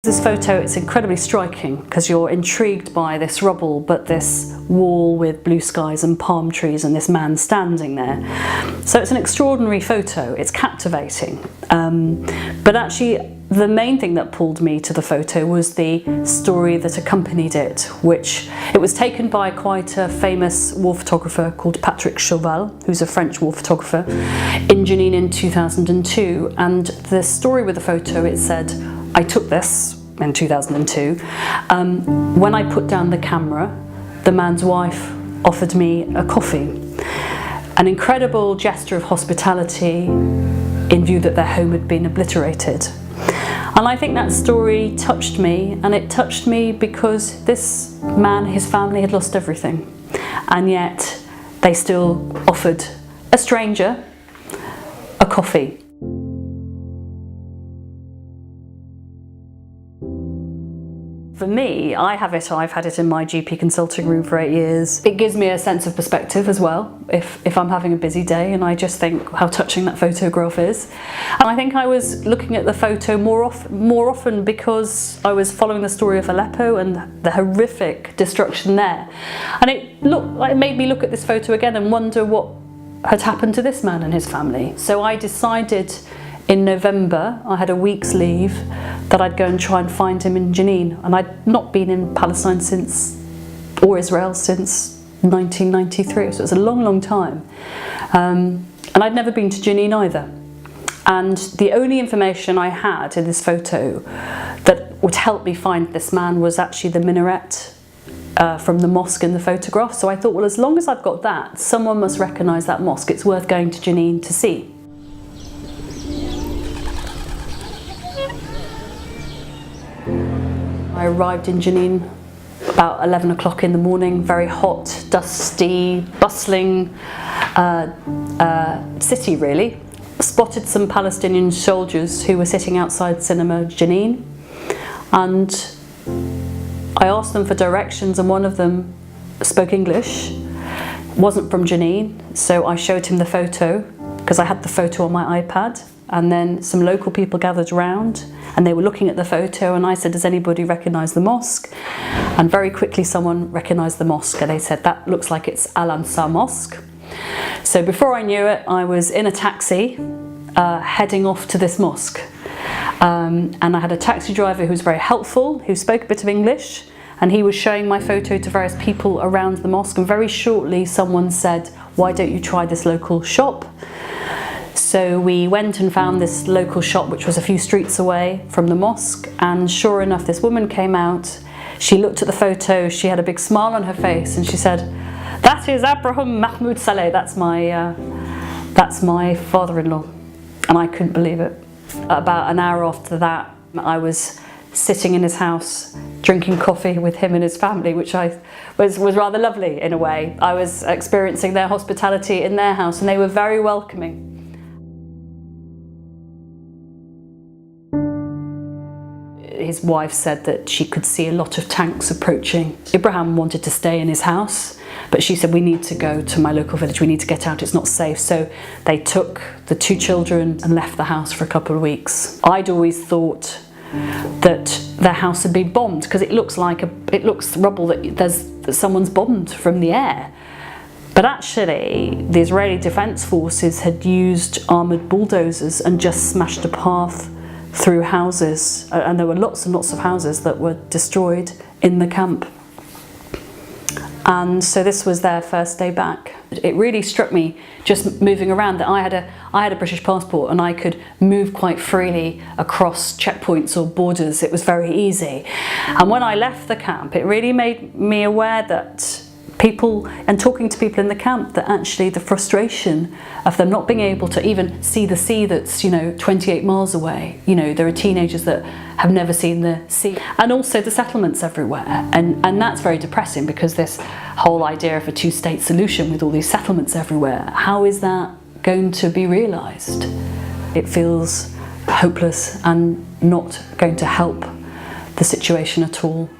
This photo, it's incredibly striking because you're intrigued by this rubble, but this wall with blue skies and palm trees and this man standing there. So it's an extraordinary photo, it's captivating. But actually the main thing that pulled me to the photo was the story that accompanied it, which it was taken by quite a famous war photographer called Patrick Chauvel, who's a French war photographer, in Jenin in 2002. And the story with the photo, it said, I took this in 2002. When I put down the camera, the man's wife offered me a coffee. An incredible gesture of hospitality in view that their home had been obliterated. And I think that story touched me, and it touched me because this man, his family had lost everything, and yet they still offered a stranger a coffee. For me, I've had it in my GP consulting room for 8 years. It gives me a sense of perspective as well, if I'm having a busy day, and I just think how touching that photograph is. And I think I was looking at the photo more often because I was following the story of Aleppo and the horrific destruction there. And it made me look at this photo again and wonder what had happened to this man and his family. So I decided in November, I had a week's leave, that I'd go and try and find him in Jenin. And I'd not been in Palestine or Israel since 1993, so it was a long, long time. And I'd never been to Jenin either. And the only information I had in this photo that would help me find this man was actually the minaret from the mosque in the photograph. So I thought, well, as long as I've got that, someone must recognise that mosque. It's worth going to Jenin to see. I arrived in Jenin about 11 o'clock in the morning, very hot, dusty, bustling city really. Spotted some Palestinian soldiers who were sitting outside cinema Jenin, and I asked them for directions, and one of them spoke English, wasn't from Jenin, so I showed him the photo because I had the photo on my iPad. And then some local people gathered around and they were looking at the photo, and I said, does anybody recognise the mosque? And very quickly someone recognised the mosque, and they said, that looks like it's Al-Aqsa Mosque. So before I knew it, I was in a taxi heading off to this mosque. And I had a taxi driver who was very helpful, who spoke a bit of English, and he was showing my photo to various people around the mosque. And very shortly someone said, why don't you try this local shop? So we went and found this local shop, which was a few streets away from the mosque, and sure enough, this woman came out. She looked at the photo, she had a big smile on her face, and she said, that is Abraham Mahmoud Saleh, that's my father-in-law. And I couldn't believe it. About an hour after that, I was sitting in his house drinking coffee with him and his family, which was rather lovely in a way. I was experiencing their hospitality in their house, and they were very welcoming. His wife said that she could see a lot of tanks approaching. Ibrahim wanted to stay in his house, but she said, we need to go to my local village, we need to get out, it's not safe. So they took the 2 children and left the house for a couple of weeks. I'd always thought that their house had been bombed because it looks rubble, that someone's bombed from the air. But actually, the Israeli Defence Forces had used armoured bulldozers and just smashed a path through houses, and there were lots and lots of houses that were destroyed in the camp. And so this was their first day back. It really struck me, just moving around, that I had a British passport and I could move quite freely across checkpoints or borders. It was very easy. And when I left the camp, it really made me aware that people, and talking to people in the camp, that actually the frustration of them not being able to even see the sea that's 28 miles away. There are teenagers that have never seen the sea, and also the settlements everywhere, and that's very depressing because this whole idea of a 2-state solution with all these settlements everywhere, how is that going to be realised? It feels hopeless and not going to help the situation at all.